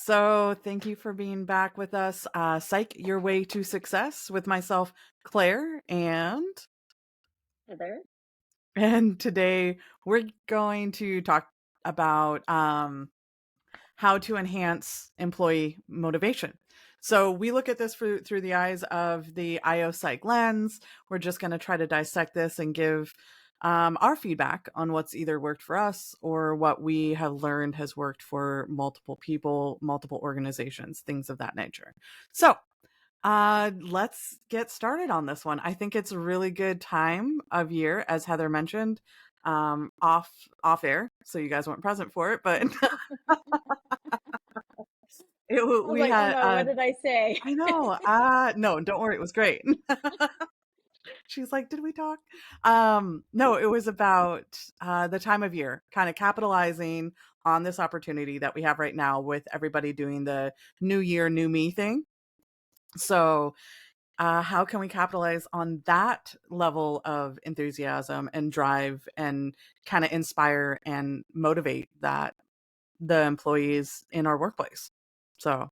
So thank you for being back with us. Psych, Your Way to Success with myself, Claire, Heather? and today we're going to talk about how to enhance employee motivation. So we look at this through the eyes of the IO Psych lens. We're just going to try to dissect this and give our feedback on what's either worked for us or what we have learned has worked for multiple people, multiple organizations, things of that nature. So let's get started on this one. I think it's a really good time of year, as Heather mentioned, off air. So you guys weren't present for it, but I was we like, oh had no, what did I say? I know. No, don't worry, it was great. She's like, "Did we talk?" No, it was about the time of year, kind of capitalizing on this opportunity that we have right now with everybody doing the new year, new me thing. So, how can we capitalize on that level of enthusiasm and drive and kind of inspire and motivate the employees in our workplace? So,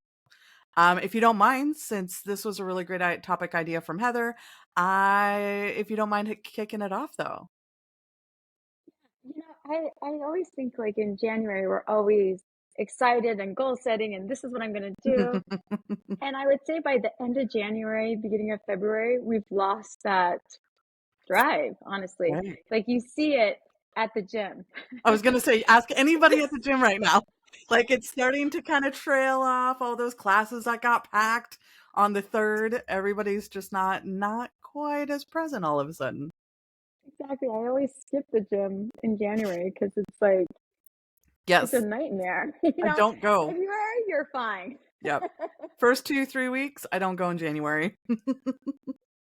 if you don't mind, since this was a really great topic idea from Heather, if you don't mind kicking it off, though. I always think like in January, we're always excited and goal setting, and this is what I'm going to do. And I would say by the end of January, beginning of February, we've lost that drive, honestly. Right. Like you see it at the gym. I was gonna say, ask anybody at the gym right now. Like it's starting to kind of trail off all those classes that got packed on the third. Everybody's just not quite as present all of a sudden. Exactly. I always skip the gym in January because it's a Yes, nightmare. I don't go. February, you're fine. Yep. First 2, 3 weeks, I don't go in January.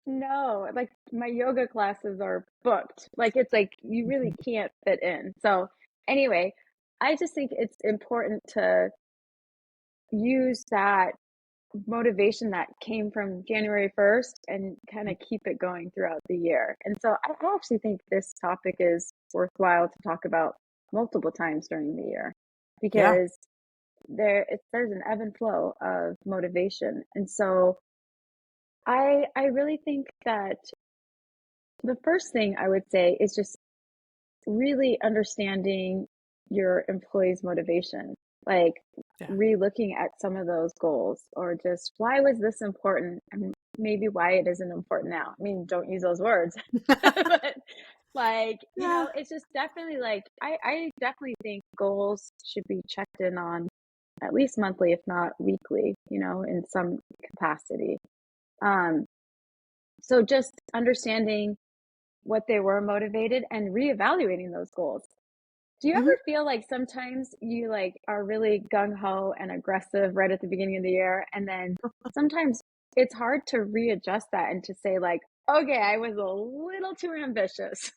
No, like my yoga classes are booked. Like it's like you really can't fit in. So anyway, I just think it's important to use that motivation that came from January 1st and kind of keep it going throughout the year. And so I actually think this topic is worthwhile to talk about multiple times during the year Yeah. because there's an ebb and flow of motivation. And so I really think that the first thing I would say is just really understanding your employees' motivation, like Yeah. re-looking at some of those goals or just why was this important and maybe why it isn't important now. I mean, don't use those words, but like, Yeah. it's just definitely like I definitely think goals should be checked in on at least monthly, if not weekly, in some capacity. Um, so just understanding what they were motivated and reevaluating those goals. Do you Mhm. ever feel like sometimes you like are really gung ho and aggressive right at the beginning of the year, and then sometimes it's hard to readjust that and to say like, okay, I was a little too ambitious.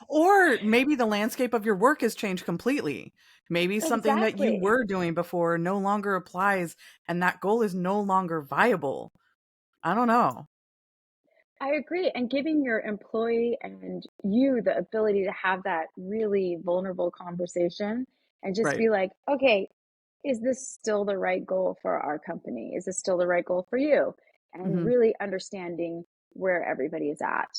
Or maybe the landscape of your work has changed completely. Maybe something that you Exactly. were doing before no longer applies and that goal is no longer viable. I don't know. I agree. And giving your employee and you the ability to have that really vulnerable conversation and just Right. be like, okay, is this still the right goal for our company? Is this still the right goal for you? And Mhm. really understanding where everybody is at.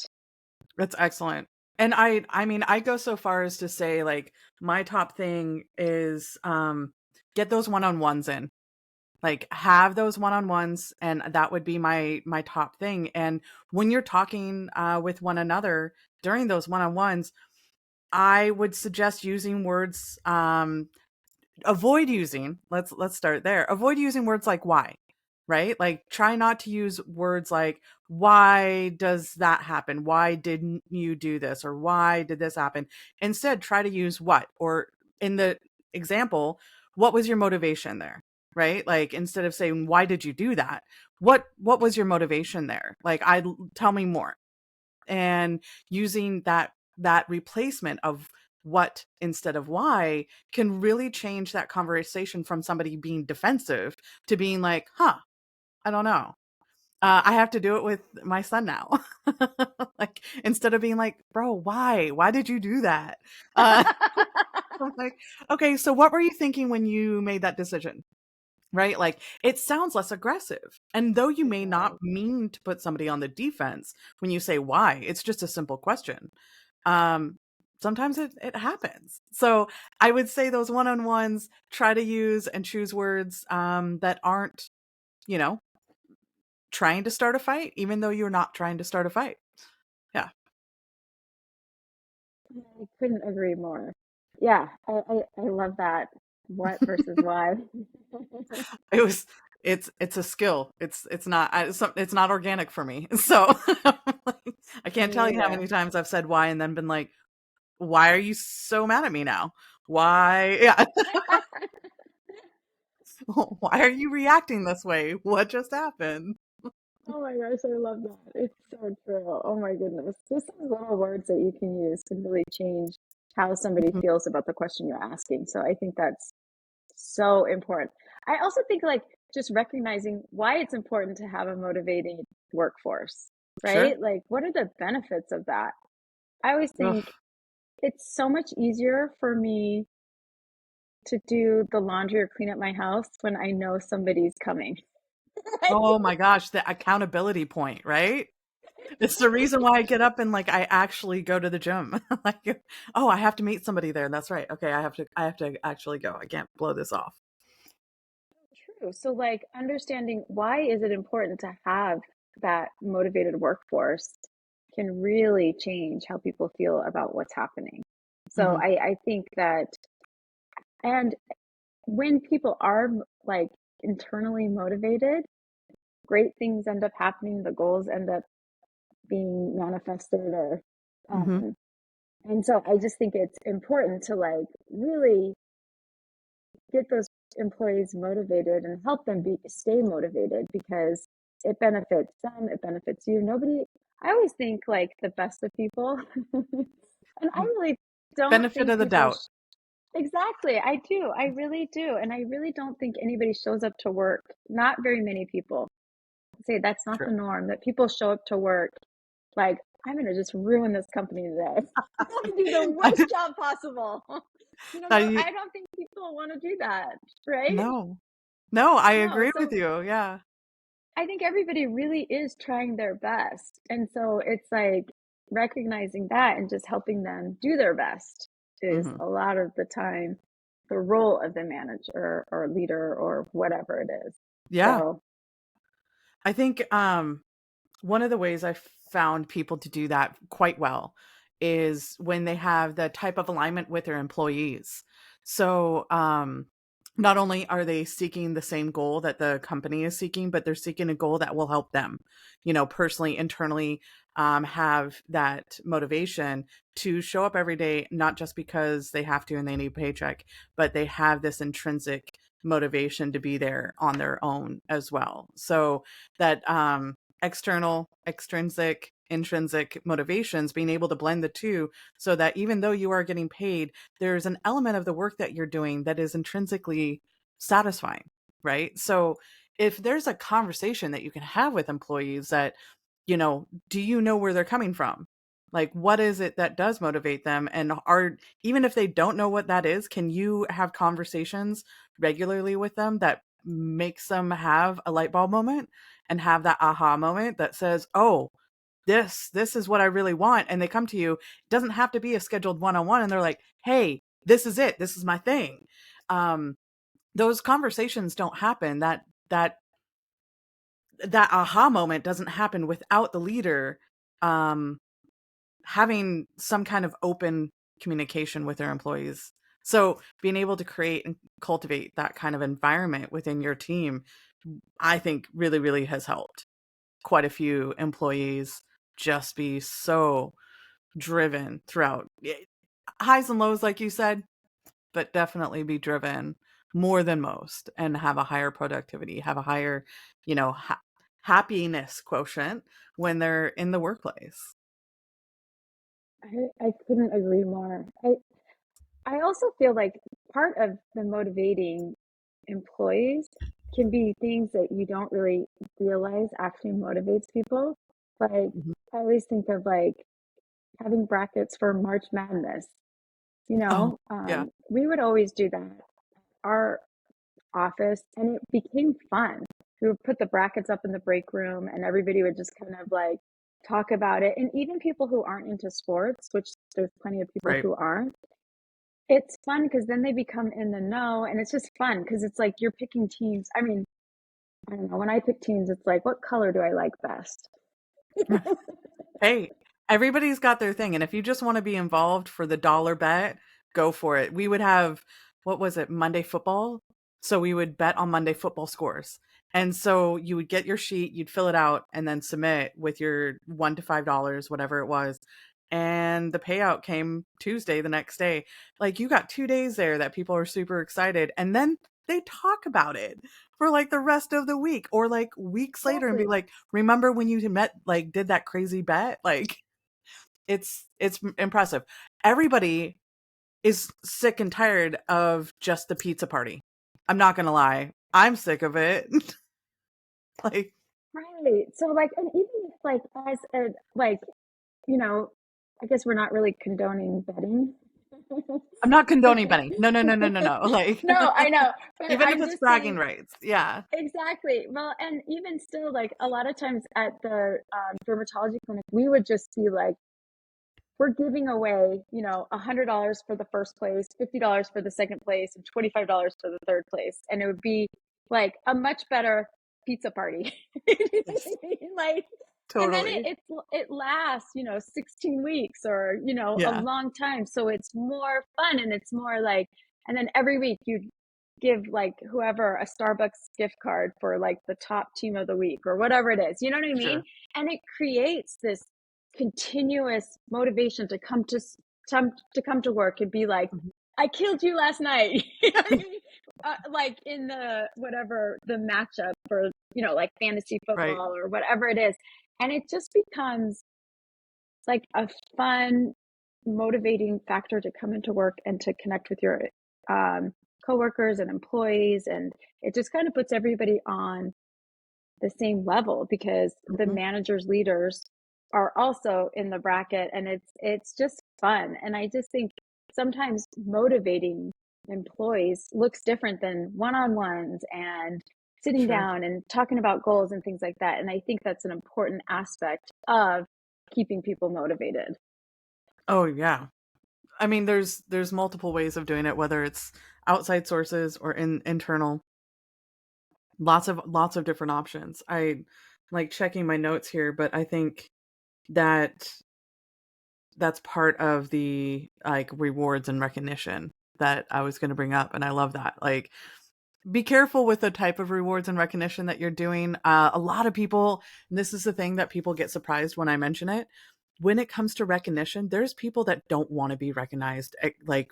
That's excellent. And I mean, I go so far as to say like my top thing is get those one-on-ones in. Like have those one-on-ones and that would be my top thing. And when you're talking with one another during those one-on-ones, I would suggest using words avoid using let's start there. Avoid using words like why, right? Like try not to use words like why does that happen? Why didn't you do this? Or why did this happen? Instead, try to use what? Or in the example, what was your motivation there? Right? Like instead of saying why did you do that? What was your motivation there? Like I tell me more. And using that replacement of what instead of why can really change that conversation from somebody being defensive to being like, huh, I don't know. I have to do it with my son now. Like instead of being like, bro, why did you do that? uh I'm like, okay, so what were you thinking when you made that decision? right? Like it sounds less aggressive. And though you It may not does. mean to put somebody on the defense when you say why, it's just a simple question. Um, Sometimes it happens. So I would say those one-on-ones, try to use and choose words that aren't, you know, trying to start a fight, even though you're not trying to start a fight. Yeah. I couldn't agree more. Yeah, I love that. What versus why. It was it's a skill. It's not it's not organic for me. So I can't tell Me you how either. many times I've said why and then been like, why are you so mad at me now? Why? Yeah. Why are you reacting this way? What just happened? Oh my gosh, I love that. It's so true. Oh my goodness. Just some little words that you can use can really change how somebody Mhm. feels about the question you're asking. So I think that's so important. I also think like just recognizing why it's important to have a motivating workforce, Sure. right? Like, what are the benefits of that? I always Ugh. think it's so much easier for me to do the laundry or clean up my house when I know somebody's coming. Oh my gosh, the accountability point, right? It's the reason why I get up and like I actually go to the gym. Like, oh, I have to meet somebody there. That's right. Okay, I have to actually go. I can't blow this off. True. So, like, understanding why is it important to have that motivated workforce can really change how people feel about what's happening. So, Mhm. I think that, and when people are like internally motivated, great things end up happening. The goals end up being manifested, or, Mhm. um, and so I just think it's important to like really get those employees motivated and help them stay motivated because it benefits them, it benefits you. Nobody, I always think like the best of people, and I really don't Benefit think of the doubt. exactly. I do. I really do. And I really don't think anybody shows up to work. Not very many people say that's not True. the norm, that people show up to work like, I'm going to just ruin this company today. I'm going to do the worst job possible. Now No, you I don't think people want to do that, right? no. No, I No. agree with So you. Yeah. I think everybody really is trying their best. And so it's like recognizing that and just helping them do their best is Mhm. a lot of the time the role of the manager or leader or whatever it is. Yeah. So, I think one of the ways I've found people to do that quite well is when they have the type of alignment with their employees. So, not only are they seeking the same goal that the company is seeking, but they're seeking a goal that will help them, personally, internally, have that motivation to show up every day, not just because they have to and they need a paycheck, but they have this intrinsic motivation to be there on their own as well. So that external, extrinsic, intrinsic motivations, being able to blend the two so that even though you are getting paid, there's an element of the work that you're doing that is intrinsically satisfying, right? So if there's a conversation that you can have with employees that, do you know where they're coming from? Like, what is it that does motivate them? And even if they don't know what that is, can you have conversations regularly with them that makes them have a light bulb moment and have that aha moment that says, oh, this is what I really want. And they come to you. It doesn't have to be a scheduled one-on-one. And they're like, hey, this is it. This is my thing. Um, those conversations don't happen. That aha moment doesn't happen without the leader um, having some kind of open communication with their employees. So being able to create and cultivate that kind of environment within your team, I think really, really has helped quite a few employees just be so driven throughout highs and lows, like you said, but definitely be driven more than most and have a higher productivity, have a higher, happiness quotient when they're in the workplace. I couldn't agree more. I also feel like part of the motivating employees can be things that you don't really realize actually motivates people. Like, Mhm. I always think of like having brackets for March Madness. Oh, yeah. We would always do that. Our office, and it became fun. We would put the brackets up in the break room, and everybody would just kind of like talk about it. And even people who aren't into sports, which there's plenty of people Right. who aren't, it's fun because then they become in the know, and it's just fun because it's like you're picking teams. I mean, I don't know. When I pick teams, it's like, what color do I like best? Hey, everybody's got their thing, and if you just want to be involved for the dollar bet, go for it. We would have, what was it, Monday football? So we would bet on Monday football scores. And so you would get your sheet, you'd fill it out, and then submit with your $1 to $5, whatever it was. And the payout came Tuesday, the next day. Like you got 2 days there that people are super excited. And then they talk about it for like the rest of the week or like weeks later and be Exactly. like, remember when you met, like, did that crazy bet? Like, it's impressive. Everybody is sick and tired of just the pizza party. I'm not gonna lie, I'm sick of it. Like, Right. So like, and even if like as a like, you know, I guess we're not really condoning betting. I'm not condoning betting. No, no, no, no, no, no. Like, No, I know, but even if I'm it's just bragging saying rights, yeah, exactly. Well, and even still, like a lot of times at the dermatology clinic, we would just be like, we're giving away, $100 for the first place, $50 for the second place, and $25 for the third place. And it would be like a much better pizza party. yes, Like, and then totally, it lasts, 16 weeks or, a yeah, long time. So it's more fun and it's more like, and then every week you give like whoever a Starbucks gift card for like the top team of the week or whatever it is. You know what I mean? sure, And it creates this continuous motivation to come to work and be like, mhm. I killed you last night. Like in the whatever the matchup for like fantasy Right, football or whatever it is, and it just becomes like a fun, motivating factor to come into work and to connect with your um, coworkers and employees, and it just kind of puts everybody on the same level because the mhm, managers leaders are also in the bracket, and it's just fun. And I just think sometimes motivating employees looks different than one-on-ones and sitting sure. down and talking about goals and things like that, and I think that's an important aspect of keeping people motivated. Oh yeah. I mean, there's multiple ways of doing it, whether it's outside sources or internal. Lots of different options. I like checking my notes here, but I think that that's part of the like rewards and recognition that I was going to bring up, and I love that. Like, be careful with the type of rewards and recognition that you're doing. A lot of people, and this is the thing that people get surprised when I mention it. When it comes to recognition, there's people that don't want to be recognized, like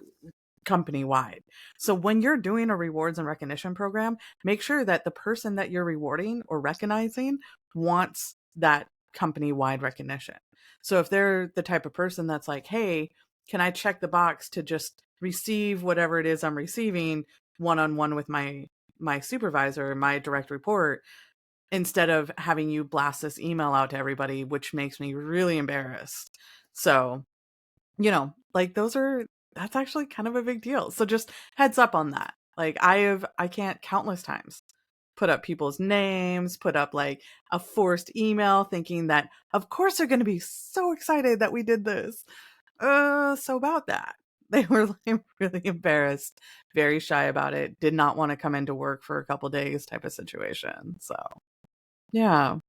company wide. So when you're doing a rewards and recognition program, make sure that the person that you're rewarding or recognizing wants that company wide recognition. So if they're the type of person that's like, hey, can I check the box to just receive whatever it is I'm receiving one on one with my supervisor, my direct report, instead of having you blast this email out to everybody, which makes me really embarrassed. So like that's actually kind of a big deal. So just heads up on that. Like I can't countless times put up people's names, put up like a forced email thinking that of course they're going to be so excited that we did this. So about that. They were like really embarrassed, very shy about it, did not want to come into work for a couple days type of situation. So, yeah.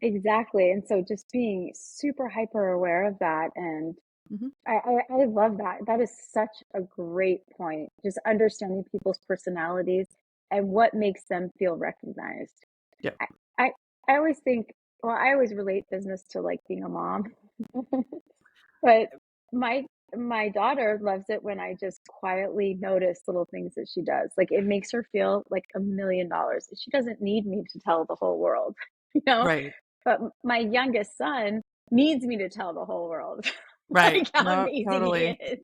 Exactly. And so just being super hyper aware of that, and Hmm. I love that. That is such a great point. Just understanding people's personalities and what makes them feel recognized. Yep. I, I, I always think, well, I always relate business to like being a mom, but my my daughter loves it when I just quietly notice little things that she does. Like it makes her feel like $1 million. She doesn't need me to tell the whole world, you know? Right. But my youngest son needs me to tell the whole world Right. like how No, amazing he totally. is.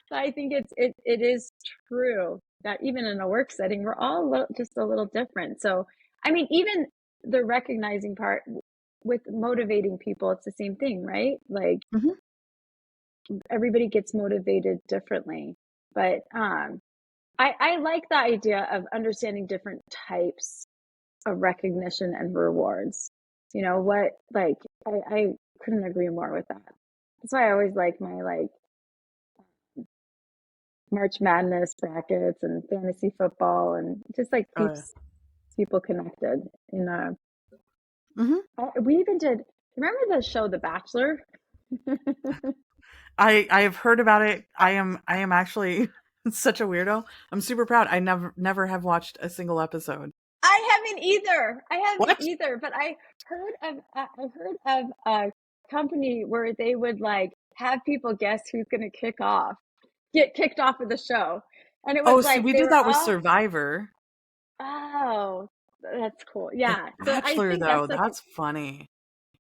So I think it is true that even in a work setting, we're all just a little different. So I mean, even the recognizing part with motivating people, it's the same thing, right? Like Hmm. everybody gets motivated differently. But I like the idea of understanding different types of recognition and rewards. You know what? Like, I couldn't agree more with that. That's why I always like my like March Madness brackets and fantasy football, and just like Oh yeah. keeps people connected. In Hmm. we even did. Remember the show The Bachelor? I have heard about it. I am actually such a weirdo. I'm super proud. I never have watched a single episode. I haven't either. I haven't What? either. But I heard of a company where they would like have people guess who's going to get kicked off of the show, and it was Oh, see, like we they did were that with all, Survivor. oh, that's cool. The Yeah. So I Bachelor, think though, that's like that's funny.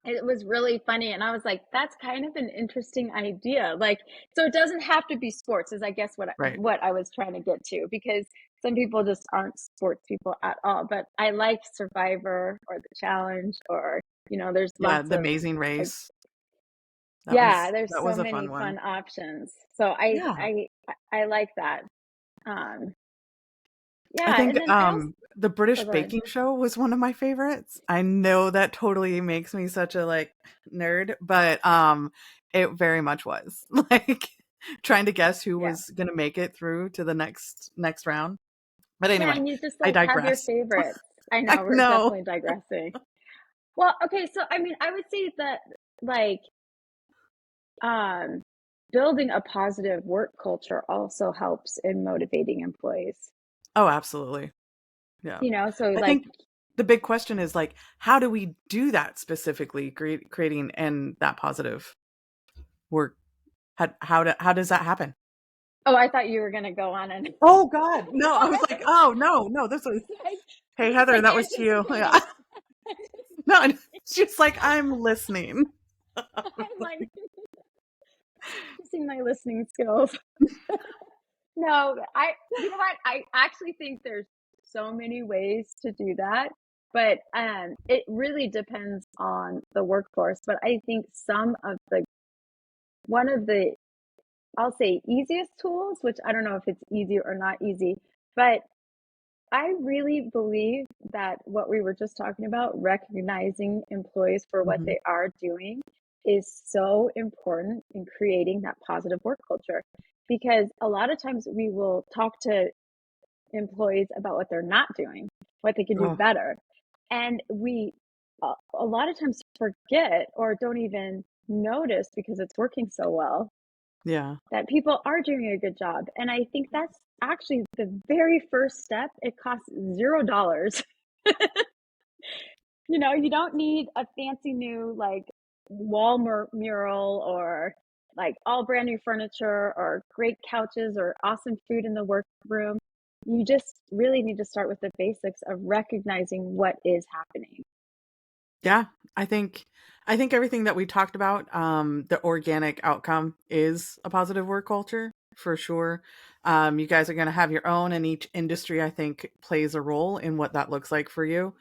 it was really funny, and I was like, that's kind of an interesting idea. Like, so it doesn't have to be sports, is I guess Right. what I was trying to get to, because some people just aren't sports people at all. But I like Survivor or The Challenge, or there's Yeah, lots The of Amazing like, Race. yeah, there's That so was a fun many one. fun options. So Yeah. I like that. Um, I yeah, think and then I also, the oh, British go ahead. baking show was one of my favorites. I know that totally makes me such a like nerd, but it very much was. Like trying to guess who Yeah, was going to make it through to the next round. But yeah, anyway, and you just I like have your digress. favorites. I I know we're know. definitely digressing. Well, okay, so I mean, I would say that like um building a positive work culture also helps in motivating employees. Oh, absolutely. Yeah. So I like, think the big question is like how do we do that specifically creating and that positive work how does that happen? oh, I thought you were gonna go on and Oh God, no! I go was ahead. like, oh no, no, this was. Like, Hey just Heather, like that was to you. Yeah. anticipating. No, it's just like I'm listening. I'm like practicing my listening skills. No, you know what? I actually think there's so many ways to do that, but it really depends on the workforce. But I think one of the, I'll say, easiest tools, which I don't know if it's easy or not easy, but I really believe that what we were just talking about, recognizing employees for what Mhm. they are doing, is so important in creating that positive work culture. Because a lot of times we will talk to employees about what they're not doing, what they can do Oh, better. And we a lot of times forget or don't even notice, because it's working so well, yeah, that people are doing a good job. And I think that's actually the very first step. It costs $0. You don't need a fancy new like wall mural, or like all brand new furniture, or great couches, or awesome food in the workroom. You just really need to start with the basics of recognizing what is happening. yeah. I think I think everything that we talked about, the organic outcome is a positive work culture for sure. You guys are going to have your own, and each industry I think plays a role in what that looks like for you.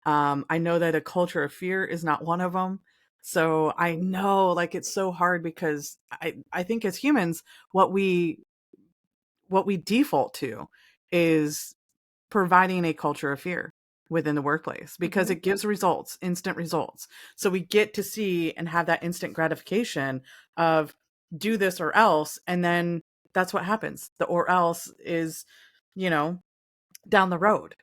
I know that a culture of fear is not one of them. So I know like it's so hard because I think as humans, what we default to is providing a culture of fear within the workplace because Hmm. it gives results, instant results. So we get to see and have that instant gratification of do this or else. And then that's what happens. The or else is, you know, down the road.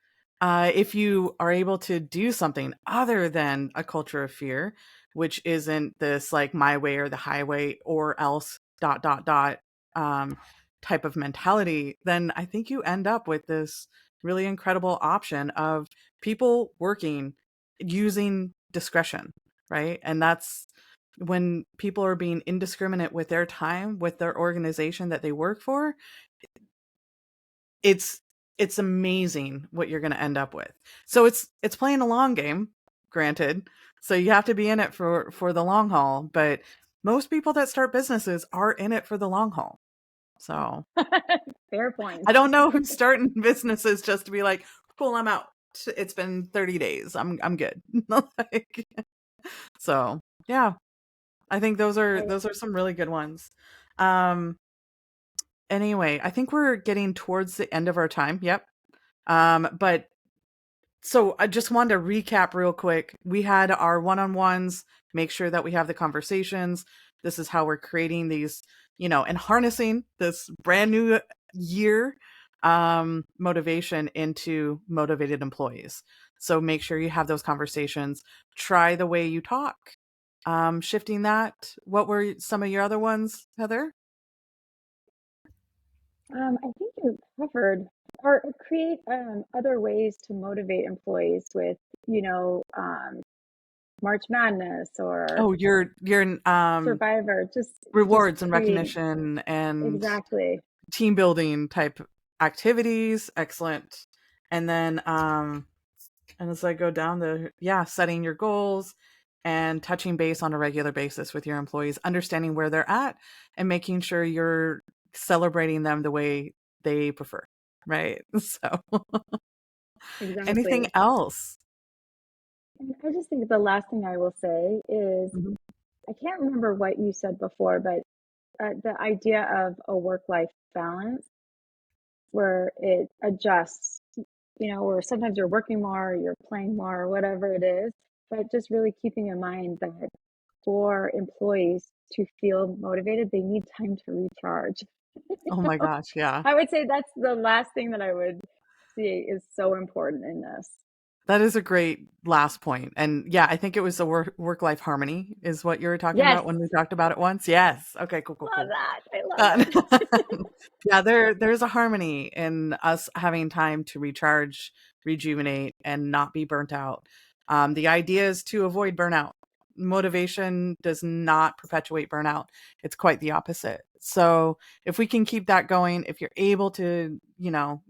If you are able to do something other than a culture of fear, which isn't this like my way or the highway or else um, type of mentality, then I think you end up with this really incredible option of people working using discretion, right? And that's when people are being indiscriminate with their time, with their organization that they work for, it's it's amazing what you're going to end up with. So it's playing a long game, granted. So you have to be in it for the long haul, but most people that start businesses are in it for the long haul. So Fair point. I don't know who's starting businesses just to be like, cool, I'm out. It's been 30 days. I'm good. Like, so yeah, I think I those are some really good ones. Um Anyway, I think we're getting towards the end of our time. Yep. But so I just wanted to recap real quick. We had our one-on-ones, make sure that we have the conversations. This is how we're creating these, and harnessing this brand new year motivation into motivated employees. So make sure you have those conversations. Try the way you talk. Shifting that. What were some of your other ones, Heather? I think you covered or create other ways to motivate employees with, you know, March Madness or Oh, your Survivor, just rewards and creating recognition and exactly. team building type activities. Excellent. And then and as I go down setting your goals and touching base on a regular basis with your employees, understanding where they're at and making sure you're celebrating them the way they prefer. Right. So anything Exactly. else? And I just think the last thing I will say is Mhm. I can't remember what you said before, but the idea of a work-life balance where it adjusts, where sometimes you're working more, or you're playing more, or whatever it is, but just really keeping in mind that for employees to feel motivated, they need time to recharge. Oh my gosh, yeah. I would say that's the last thing that I would see is so important in this. That is a great last point. And yeah, I think it was the work-life harmony is what you were talking Yes, about when we talked about it once. Yes. Okay, cool, cool, love cool. that. I love Uh, it. yeah, there's a harmony in us having time to recharge, rejuvenate, and not be burnt out. The idea is to avoid burnout. Motivation does not perpetuate burnout. It's quite the opposite. So if we can keep that going, if you're able to,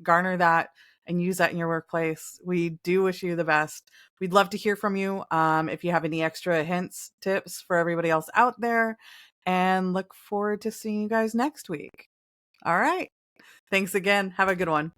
garner that and use that in your workplace, we do wish you the best. We'd love to hear from you. If you have any extra hints, tips for everybody else out there, and look forward to seeing you guys next week. All right. Thanks again. Have a good one.